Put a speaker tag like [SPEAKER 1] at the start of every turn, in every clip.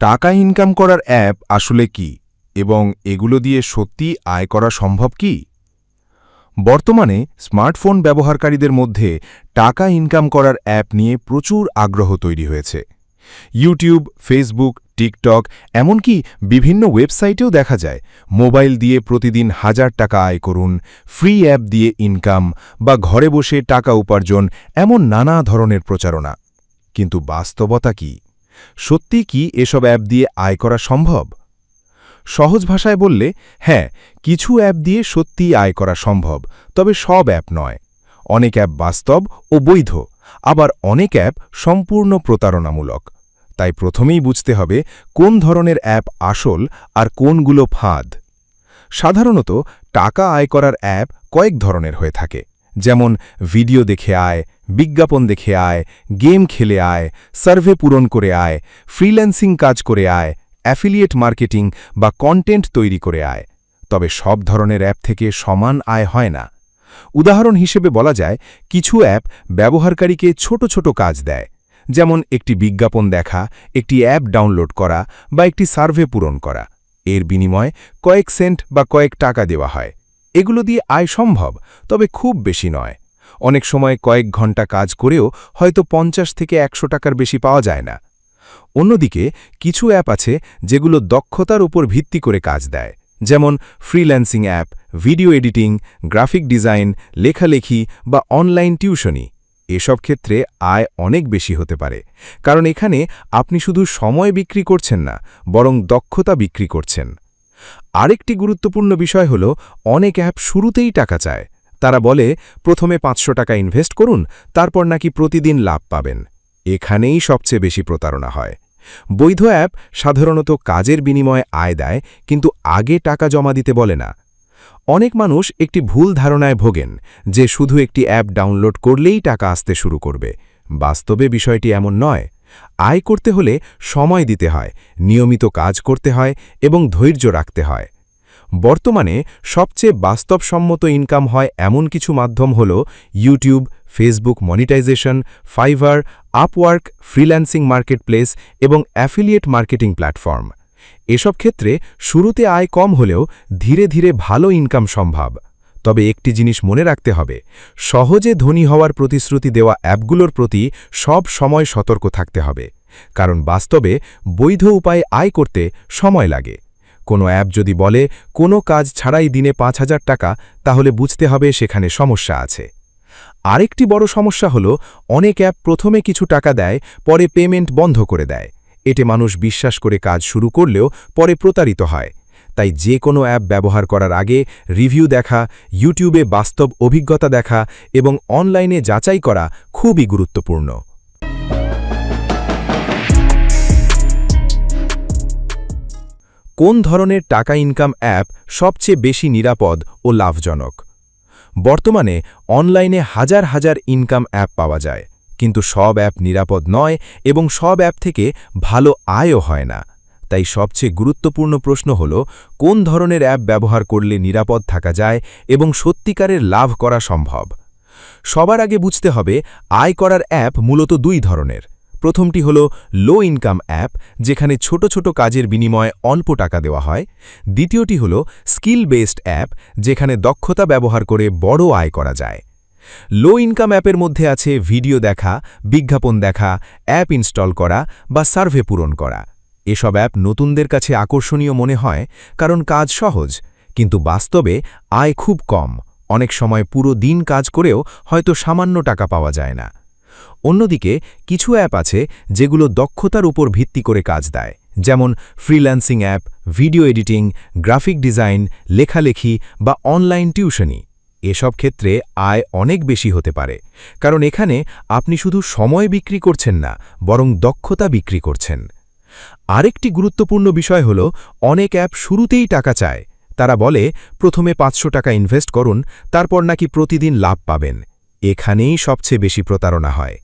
[SPEAKER 1] টাকা ইনকাম করার অ্যাপ আসলে কি এবং এগুলো দিয়ে সত্যিই আয় করা সম্ভব কি? বর্তমানে স্মার্টফোন ব্যবহারকারীদের মধ্যে টাকা ইনকাম করার অ্যাপ নিয়ে প্রচুর আগ্রহ তৈরি হয়েছে। ইউটিউব, ফেসবুক, টিকটক এমনকি বিভিন্ন ওয়েবসাইটেও দেখা যায় মোবাইল দিয়ে প্রতিদিন হাজার টাকা আয় করুন, ফ্রি অ্যাপ দিয়ে ইনকাম বা ঘরে বসে টাকা উপার্জন, এমন নানা ধরনের প্রচারণা। কিন্তু বাস্তবতা কি? সত্যি কি এসব অ্যাপ দিয়ে আয় করা সম্ভব? সহজ ভাষায় বললে, হ্যাঁ, কিছু অ্যাপ দিয়ে সত্যিই আয় করা সম্ভব, তবে সব অ্যাপ নয়। অনেক অ্যাপ বাস্তব ও বৈধ, আবার অনেক অ্যাপ সম্পূর্ণ প্রতারণামূলক। তাই প্রথমেই বুঝতে হবে কোন ধরনের অ্যাপ আসল আর কোনগুলো ফাঁদ। সাধারণত টাকা আয় করার অ্যাপ কয়েক ধরনের হয়ে থাকে, যেমন ভিডিও দেখে আয়, বিজ্ঞাপন দেখে আয়, গেম খেলে আয়, সার্ভে পূরণ করে আয়, ফ্রিল্যান্সিং কাজ করে আয়, অ্যাফিলিয়েট মার্কেটিং বা কন্টেন্ট তৈরি করে আয়। তবে সব ধরনের অ্যাপ থেকে সমান আয় হয় না। উদাহরণ হিসেবে বলা যায়, কিছু অ্যাপ ব্যবহারকারীকে ছোট ছোট কাজ দেয়, যেমন একটি বিজ্ঞাপন দেখা, একটি অ্যাপ ডাউনলোড করা বা একটি সার্ভে পূরণ করা। এর বিনিময়ে কয়েক সেন্ট বা কয়েক টাকা দেওয়া হয়। এগুলো দিয়ে আয় সম্ভব, তবে খুব বেশি নয়। অনেক সময় কয়েক ঘন্টা কাজ করেও হয়তো 50 থেকে 100 টাকার বেশি পাওয়া যায় না। অন্যদিকে কিছু অ্যাপ আছে যেগুলো দক্ষতার উপর ভিত্তি করে কাজ দেয়, যেমন freelancing app, video editing, graphic design, লেখালেখি বা অনলাইন টিউশনি। এসব ক্ষেত্রে আয় অনেক বেশি হতে পারে, কারণ এখানে আপনি শুধু সময় বিক্রি করছেন না, বরং দক্ষতা বিক্রি করছেন। আরেকটি গুরুত্বপূর্ণ বিষয় হল, অনেক অ্যাপ শুরুতেই টাকা চায়। তারা বলে, প্রথমে 500 টাকা ইনভেস্ট করুন, তারপর নাকি প্রতিদিন লাভ পাবেন। এখানেই সবচেয়ে বেশি প্রতারণা হয়। বৈধ অ্যাপ সাধারণত কাজের বিনিময়ে আয় দেয়, কিন্তু আগে টাকা জমা দিতে বলে না। অনেক মানুষ একটি ভুল ধারণায় ভোগেন যে শুধু একটি অ্যাপ ডাউনলোড করলেই টাকা আসতে শুরু করবে। বাস্তবে বিষয়টি এমন নয়। আয় করতে হলে সময় দিতে হয়, নিয়মিত কাজ করতে হয় এবং ধৈর্য রাখতে হয়। বর্তমানে সবচেয়ে বাস্তবসম্মত ইনকাম হয় এমন কিছু মাধ্যম হল YouTube, Facebook monetization, Fiverr, Upwork, freelancing marketplace এবং অ্যাফিলিয়েট মার্কেটিং প্ল্যাটফর্ম। এসব ক্ষেত্রে শুরুতে আয় কম হলেও ধীরে ধীরে ভালো ইনকাম সম্ভব। তবে একটি জিনিস মনে রাখতে হবে, সহজে ধনী হওয়ার প্রতিশ্রুতি দেওয়া অ্যাপগুলোর প্রতি সব সময় সতর্ক থাকতে হবে, কারণ বাস্তবে বৈধ উপায়ে আয় করতে সময় লাগে। কোনো অ্যাপ যদি বলে কোনো কাজ ছাড়াই দিনে 5000 টাকা, তাহলে বুঝতে হবে সেখানে সমস্যা আছে। আরেকটি বড় সমস্যা হল, অনেক অ্যাপ প্রথমে কিছু টাকা দেয়, পরে পেমেন্ট বন্ধ করে দেয়। এতে মানুষ বিশ্বাস করে কাজ শুরু করলেও পরে প্রতারিত হয়। তাই যে কোনো অ্যাপ ব্যবহার করার আগে রিভিউ দেখা, ইউটিউবে বাস্তব অভিজ্ঞতা দেখা এবং অনলাইনে যাচাই করা খুবই গুরুত্বপূর্ণ। কোন ধরনের টাকা ইনকাম অ্যাপ সবচেয়ে বেশি নিরাপদ ও লাভজনক? বর্তমানে অনলাইনে হাজার হাজার ইনকাম অ্যাপ পাওয়া যায়, কিন্তু সব অ্যাপ নিরাপদ নয় এবং সব অ্যাপ থেকে ভালো আয়ও হয় না। তাই সবচেয়ে গুরুত্বপূর্ণ প্রশ্ন হল, কোন ধরনের অ্যাপ ব্যবহার করলে নিরাপদ থাকা যায় এবং সত্যিকারের লাভ করা সম্ভব। সবার আগে বুঝতে হবে, আয় করার অ্যাপ মূলত দুই ধরনের। প্রথমটি হল লো ইনকাম অ্যাপ, যেখানে ছোট ছোট কাজের বিনিময়ে অল্প টাকা দেওয়া হয়। দ্বিতীয়টি হল স্কিল বেসড অ্যাপ, যেখানে দক্ষতা ব্যবহার করে বড় আয় করা যায়। লো ইনকাম অ্যাপের মধ্যে আছে ভিডিও দেখা, বিজ্ঞাপন দেখা, অ্যাপ ইনস্টল করা বা সার্ভে পূরণ করা। এসব অ্যাপ নতুনদের কাছে আকর্ষণীয় মনে হয়, কারণ কাজ সহজ, কিন্তু বাস্তবে আয় খুব কম। অনেক সময় পুরো দিন কাজ করেও হয়তো সামান্য টাকা পাওয়া যায় না। অন্যদিকে কিছু অ্যাপ আছে যেগুলো দক্ষতার উপর ভিত্তি করে কাজ দেয়, যেমন freelancing app, video editing, graphic design, লেখালেখি বা অনলাইন টিউশনি। এসব ক্ষেত্রে আয় অনেক বেশি হতে পারে, কারণ এখানে আপনি শুধু সময় বিক্রি করছেন না, বরং দক্ষতা বিক্রি করছেন। আরেকটি গুরুত্বপূর্ণ বিষয় হল, অনেক অ্যাপ শুরুতেই টাকা চায়। তারা বলে, প্রথমে 500 টাকা ইনভেস্ট করুন, তারপর নাকি প্রতিদিন লাভ পাবেন। এখানেই সবচেয়ে বেশি প্রতারণা হয়।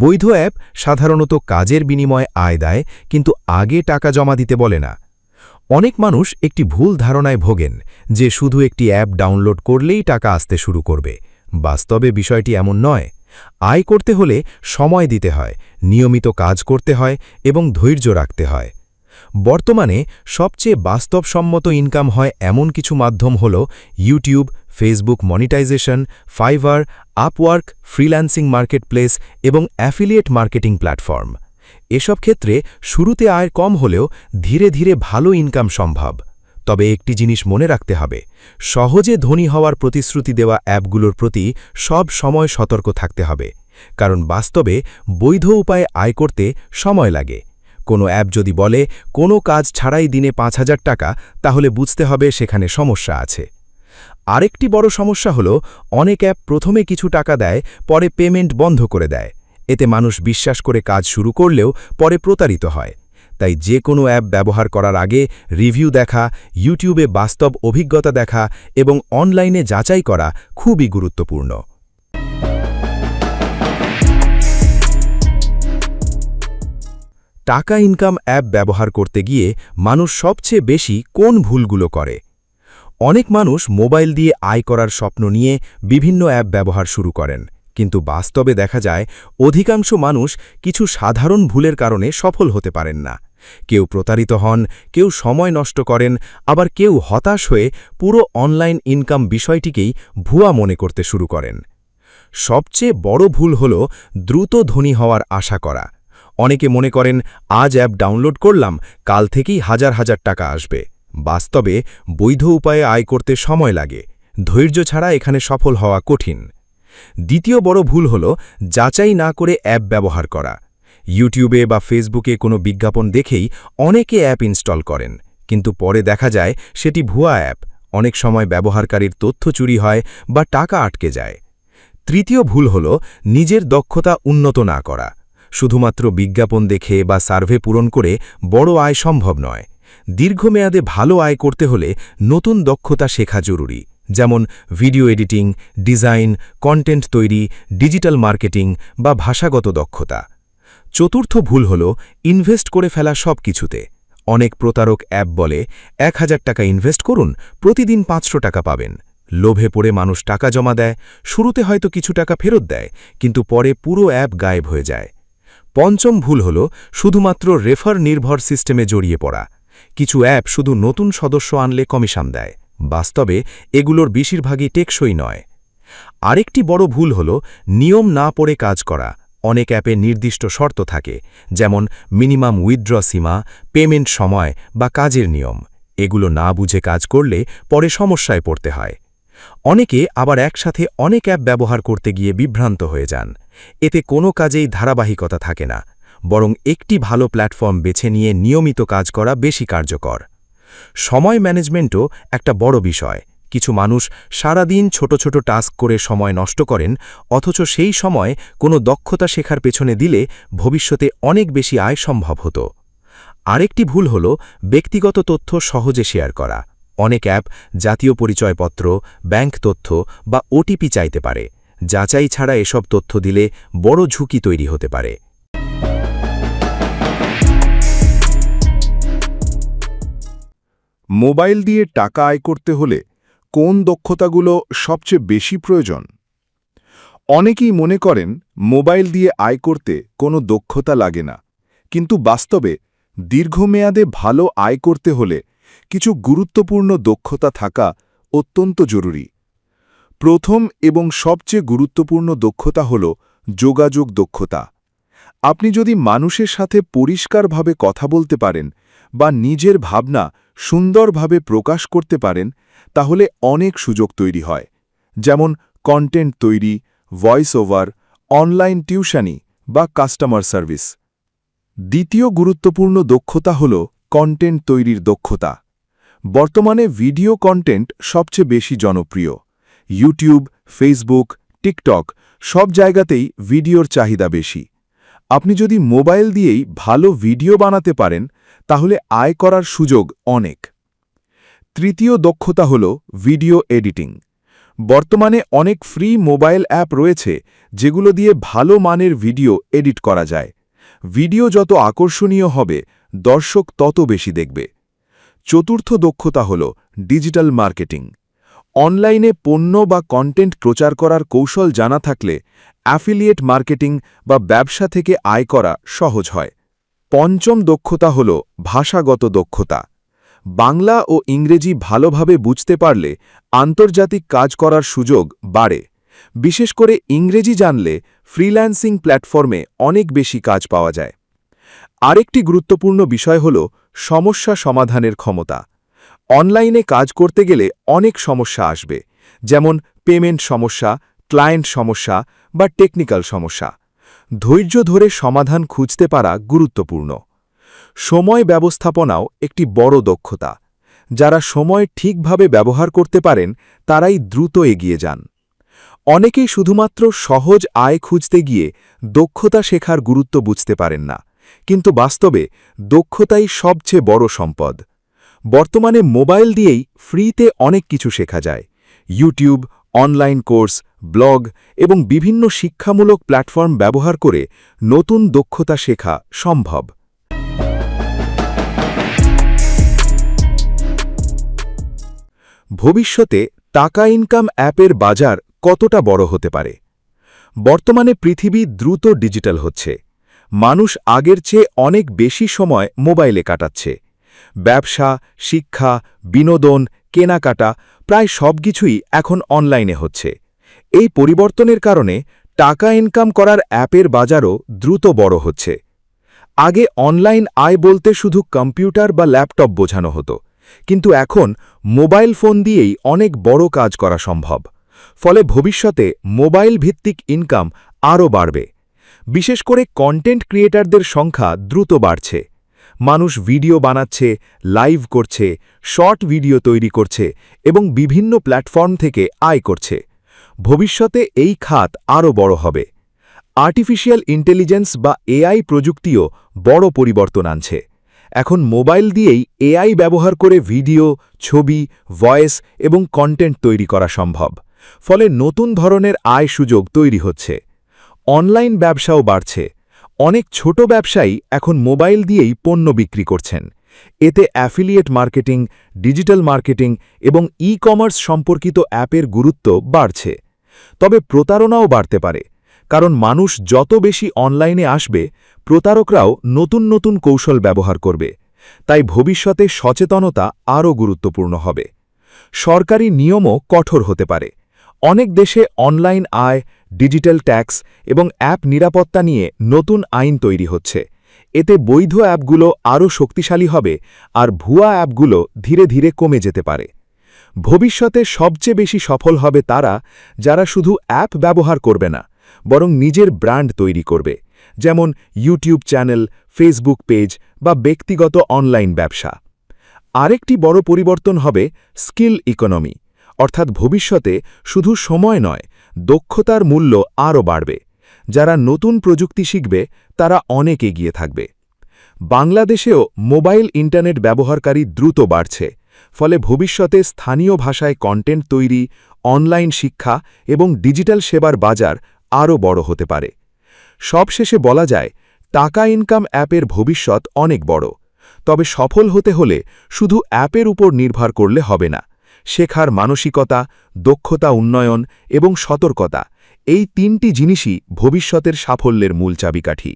[SPEAKER 1] বৈধ অ্যাপ সাধারণত কাজের বিনিময়ে আয় দেয়, কিন্তু আগে টাকা জমা দিতে বলে না। অনেক মানুষ একটি ভুল ধারণায় ভোগেন যে শুধু একটি অ্যাপ ডাউনলোড করলেই টাকা আসতে শুরু করবে। বাস্তবে বিষয়টি এমন নয়। আয় করতে হলে সময় দিতে হয়, নিয়মিত কাজ করতে হয় এবং ধৈর্য রাখতে হয়। বর্তমানে সবচেয়ে বাস্তবসম্মত ইনকাম হয় এমন কিছু মাধ্যম হল YouTube, Facebook monetization, Fiverr, Upwork, freelancing marketplace এবং অ্যাফিলিয়েট মার্কেটিং প্ল্যাটফর্ম। এসব ক্ষেত্রে শুরুতে আয় কম হলেও ধীরে ধীরে ভালো ইনকাম সম্ভব। তবে একটি জিনিস মনে রাখতে হবে, সহজে ধনী হওয়ার প্রতিশ্রুতি দেওয়া অ্যাপগুলোর প্রতি সব সময় সতর্ক থাকতে হবে, কারণ বাস্তবে বৈধ উপায়ে আয় করতে সময় লাগে। কোনো অ্যাপ যদি বলে কোনো কাজ ছাড়াই দিনে ৫,০০০ টাকা, তাহলে বুঝতে হবে সেখানে সমস্যা আছে। আরেকটি বড় সমস্যা হল অনেক অ্যাপ প্রথমে কিছু টাকা দেয়, পরে পেমেন্ট বন্ধ করে দেয়। এতে মানুষ বিশ্বাস করে কাজ শুরু করলেও পরে প্রতারিত হয়। তাই যে কোনো অ্যাপ ব্যবহার করার আগে রিভিউ দেখা, ইউটিউবে বাস্তব অভিজ্ঞতা দেখা এবং অনলাইনে যাচাই করা খুবই গুরুত্বপূর্ণ। টাকা ইনকাম অ্যাপ ব্যবহার করতে গিয়ে মানুষ সবচেয়ে বেশি কোন ভুলগুলো করে? অনেক মানুষ মোবাইল দিয়ে আয় করার স্বপ্ন নিয়ে বিভিন্ন অ্যাপ ব্যবহার শুরু করেন, কিন্তু বাস্তবে দেখা যায় অধিকাংশ মানুষ কিছু সাধারণ ভুলের কারণে সফল হতে পারেন না। কেউ প্রতারিত হন, কেউ সময় নষ্ট করেন, আবার কেউ হতাশ হয়ে পুরো অনলাইন ইনকাম বিষয়টিকেই ভুয়া মনে করতে শুরু করেন। সবচেয়ে বড় ভুল হল দ্রুত ধনী হওয়ার আশা করা। অনেকে মনে করেন আজ অ্যাপ ডাউনলোড করলাম, কাল থেকেই হাজার হাজার টাকা আসবে। বাস্তবে বৈধ উপায়ে আয় করতে সময় লাগে, ধৈর্য ছাড়া এখানে সফল হওয়া কঠিন। দ্বিতীয় বড় ভুল হল যাচাই না করে অ্যাপ ব্যবহার করা। ইউটিউবে বা ফেসবুকে কোনো বিজ্ঞাপন দেখেই অনেকে অ্যাপ ইনস্টল করেন, কিন্তু পরে দেখা যায় সেটি ভুয়া অ্যাপ। অনেক সময় ব্যবহারকারীর তথ্য চুরি হয় বা টাকা আটকে যায়। তৃতীয় ভুল হল নিজের দক্ষতা উন্নত না করা। শুধুমাত্র বিজ্ঞাপন দেখে বা সার্ভে পূরণ করে বড় আয় সম্ভব নয়। দীর্ঘমেয়াদে ভালো আয় করতে হলে নতুন দক্ষতা শেখা জরুরি, যেমন ভিডিও এডিটিং, ডিজাইন, কন্টেন্ট তৈরি, ডিজিটাল মার্কেটিং বা ভাষাগত দক্ষতা। চতুর্থ ভুল হল ইনভেস্ট করে ফেলা সব কিছুতে। অনেক প্রতারক অ্যাপ বলে ১,০০০ টাকা ইনভেস্ট করুন, প্রতিদিন ৫০০ টাকা পাবেন। লোভে পড়ে মানুষ টাকা জমা দেয়, শুরুতে হয়তো কিছু টাকা ফেরত দেয়, কিন্তু পরে পুরো অ্যাপ গায়েব হয়ে যায়। পঞ্চম ভুল হল শুধুমাত্র রেফার নির্ভর সিস্টেমে জড়িয়ে পড়া। কিছু অ্যাপ শুধু নতুন সদস্য আনলে কমিশন দেয়, বাস্তবে এগুলোর বেশিরভাগই টেকসই নয়। আরেকটি বড় ভুল হল নিয়ম না পড়ে কাজ করা। অনেক অ্যাপে নির্দিষ্ট শর্ত থাকে, যেমন মিনিমাম উইথড্র সীমা, পেমেন্ট সময় বা কাজের নিয়ম। এগুলো না বুঝে কাজ করলে পরে সমস্যায় পড়তে হয়। অনেকে আবার একসাথে অনেক অ্যাপ ব্যবহার করতে গিয়ে বিভ্রান্ত হয়ে যান। এতে কোনো কাজেই ধারাবাহিকতা থাকে না, বরং একটি ভালো প্ল্যাটফর্ম বেছে নিয়ে নিয়মিত কাজ করা বেশি কার্যকর। সময় ম্যানেজমেন্টও একটা বড় বিষয়। কিছু মানুষ সারাদিন ছোট ছোট টাস্ক করে সময় নষ্ট করেন, অথচ সেই সময় কোনো দক্ষতা শেখার পেছনে দিলে ভবিষ্যতে অনেক বেশি আয় সম্ভব হতো। আরেকটি ভুল হল ব্যক্তিগত তথ্য সহজে শেয়ার করা। অনেক অ্যাপ জাতীয় পরিচয়পত্র, ব্যাংক তথ্য বা ওটিপি চাইতে পারে। যাচাই ছাড়া এসব তথ্য দিলে বড় ঝুঁকি তৈরি হতে পারে।
[SPEAKER 2] মোবাইল দিয়ে টাকা আয় করতে হলে কোন দক্ষতাগুলো সবচেয়ে বেশি প্রয়োজন? অনেকেই মনে করেন মোবাইল দিয়ে আয় করতে কোনো দক্ষতা লাগে না, কিন্তু বাস্তবে দীর্ঘমেয়াদে ভালো আয় করতে হলে কিছু গুরুত্বপূর্ণ দক্ষতা থাকা অত্যন্ত জরুরি। প্রথম এবং সবচেয়ে গুরুত্বপূর্ণ দক্ষতা হল যোগাযোগ দক্ষতা। আপনি যদি মানুষের সাথে পরিষ্কারভাবে কথা বলতে পারেন বা নিজের ভাবনা সুন্দরভাবে প্রকাশ করতে পারেন, তাহলে অনেক সুযোগ তৈরি হয়, যেমন কন্টেন্ট তৈরি, ভয়েস ওভার, অনলাইন টিউশনি বা কাস্টমার সার্ভিস। দ্বিতীয় গুরুত্বপূর্ণ দক্ষতা হল কন্টেন্ট তৈরির দক্ষতা। বর্তমানে ভিডিও কন্টেন্ট সবচেয়ে বেশি জনপ্রিয়। ইউটিউব, ফেসবুক, টিকটক সব জায়গাতেই ভিডিওর চাহিদা বেশি। আপনি যদি মোবাইল দিয়েই ভালো ভিডিও বানাতে পারেন, তাহলে আয় করার সুযোগ অনেক। তৃতীয় দক্ষতা হল ভিডিও এডিটিং। বর্তমানে অনেক ফ্রি মোবাইল অ্যাপ রয়েছে যেগুলো দিয়ে ভালো মানের ভিডিও এডিট করা যায়। ভিডিও যত আকর্ষণীয় হবে, দর্শক তত বেশি দেখবে। চতুর্থ দক্ষতা হল ডিজিটাল মার্কেটিং। অনলাইনে পণ্য বা কন্টেন্ট প্রচার করার কৌশল জানা থাকলে অ্যাফিলিয়েট মার্কেটিং বা ব্যবসা থেকে আয় করা সহজ হয়। পঞ্চম দক্ষতা হল ভাষাগত দক্ষতা। বাংলা ও ইংরেজি ভালোভাবে বুঝতে পারলে আন্তর্জাতিক কাজ করার সুযোগ বাড়ে। বিশেষ করে ইংরেজি জানলে ফ্রিল্যান্সিং প্ল্যাটফর্মে অনেক বেশি কাজ পাওয়া যায়। আরেকটি গুরুত্বপূর্ণ বিষয় হল সমস্যা সমাধানের ক্ষমতা। অনলাইনে কাজ করতে গেলে অনেক সমস্যা আসবে, যেমন পেমেন্ট সমস্যা, ক্লায়েন্ট সমস্যা বা টেকনিক্যাল সমস্যা। ধৈর্য ধরে সমাধান খুঁজতে পারা গুরুত্বপূর্ণ। সময় ব্যবস্থাপনাও একটি বড় দক্ষতা। যারা সময় ঠিকভাবে ব্যবহার করতে পারেন তারাই দ্রুত এগিয়ে যান। অনেকেই শুধুমাত্র সহজ আয় খুঁজতে গিয়ে দক্ষতা শেখার গুরুত্ব বুঝতে পারেন না, কিন্তু বাস্তবে দক্ষতাই সবচেয়ে বড় সম্পদ। বর্তমানে মোবাইল দিয়েই ফ্রিতে অনেক কিছু শেখা যায়। ইউটিউব, অনলাইন কোর্স, ব্লগ এবং বিভিন্ন শিক্ষামূলক প্ল্যাটফর্ম ব্যবহার করে নতুন দক্ষতা শেখা সম্ভব। ভবিষ্যতে টাকা ইনকাম অ্যাপের বাজার কতটা বড় হতে পারে? বর্তমানে পৃথিবী দ্রুত ডিজিটাল হচ্ছে। মানুষ আগের চেয়ে অনেক বেশি সময় মোবাইলে কাটাচ্ছে। ব্যবসা, শিক্ষা, বিনোদন, কেনাকাটা প্রায় সবকিছুই এখন অনলাইনে হচ্ছে। এই পরিবর্তনের কারণে টাকা ইনকাম করার অ্যাপের বাজারও দ্রুত বড় হচ্ছে। আগে অনলাইন আয় বলতে শুধু কম্পিউটার বা ল্যাপটপ বোঝানো হতো, কিন্তু এখন মোবাইল ফোন দিয়েই অনেক বড় কাজ করা সম্ভব। ফলে ভবিষ্যতে মোবাইল ভিত্তিক ইনকাম আরও বাড়বে। বিশেষ করে কন্টেন্ট ক্রিয়েটরদের সংখ্যা দ্রুত বাড়ছে। মানুষ ভিডিও বানাচ্ছে, লাইভ করছে, শর্ট ভিডিও তৈরি করছে এবং বিভিন্ন প্ল্যাটফর্ম থেকে আয় করছে। ভবিষ্যতে এই খাত আরও বড় হবে। আর্টিফিশিয়াল ইন্টেলিজেন্স বা এআই প্রযুক্তিও বড় পরিবর্তন আনছে। এখন মোবাইল দিয়েই এআই ব্যবহার করে ভিডিও, ছবি, ভয়েস এবং কন্টেন্ট তৈরি করা সম্ভব। ফলে নতুন ধরনের আয় সুযোগ তৈরি হচ্ছে। অনলাইন ব্যবসাও বাড়ছে। অনেক ছোট ব্যবসায়ী এখন মোবাইল দিয়েই পণ্য বিক্রি করছেন। এতে অ্যাফিলিয়েট মার্কেটিং, ডিজিটাল মার্কেটিং এবং ই-কমার্স সম্পর্কিত অ্যাপের গুরুত্ব বাড়ছে। তবে প্রতারণাও বাড়তে পারে, কারণ মানুষ যত বেশি অনলাইনে আসবে, প্রতারকরাও নতুন নতুন কৌশল ব্যবহার করবে। তাই ভবিষ্যতে সচেতনতা আরও গুরুত্বপূর্ণ হবে। সরকারি নিয়মও কঠোর হতে পারে। অনেক দেশে অনলাইন আয়, ডিজিটাল ট্যাক্স এবং অ্যাপ নিরাপত্তা নিয়ে নতুন আইন তৈরি হচ্ছে। এতে বৈধ অ্যাপগুলো আরও শক্তিশালী হবে আর ভুয়া অ্যাপগুলো ধীরে ধীরে কমে যেতে পারে। ভবিষ্যতে সবচেয়ে বেশি সফল হবে তারা, যারা শুধু অ্যাপ ব্যবহার করবে না, বরং নিজের ব্র্যান্ড তৈরি করবে, যেমন ইউটিউব চ্যানেল, ফেসবুক পেজ বা ব্যক্তিগত অনলাইন ব্যবসা। আরেকটি বড় পরিবর্তন হবে স্কিল ইকোনমি, অর্থাৎ ভবিষ্যতে শুধু সময় নয়, দক্ষতার মূল্য আরও বাড়বে। যারা নতুন প্রযুক্তি শিখবে তারা অনেক এগিয়ে থাকবে। বাংলাদেশেও মোবাইল ইন্টারনেট ব্যবহারকারী দ্রুত বাড়ছে। ফলে ভবিষ্যতে স্থানীয় ভাষায় কন্টেন্ট তৈরি, অনলাইন শিক্ষা এবং ডিজিটাল সেবার বাজার আরও বড় হতে পারে। সবশেষে বলা যায়, টাকা ইনকাম অ্যাপের ভবিষ্যৎ অনেক বড়। তবে সফল হতে হলে শুধু অ্যাপের উপর নির্ভর করলে হবে না। শেখার মানসিকতা, দক্ষতা উন্নয়ন এবং সতর্কতা, এই তিনটি জিনিসই ভবিষ্যতের সাফল্যের মূল চাবিকাঠি।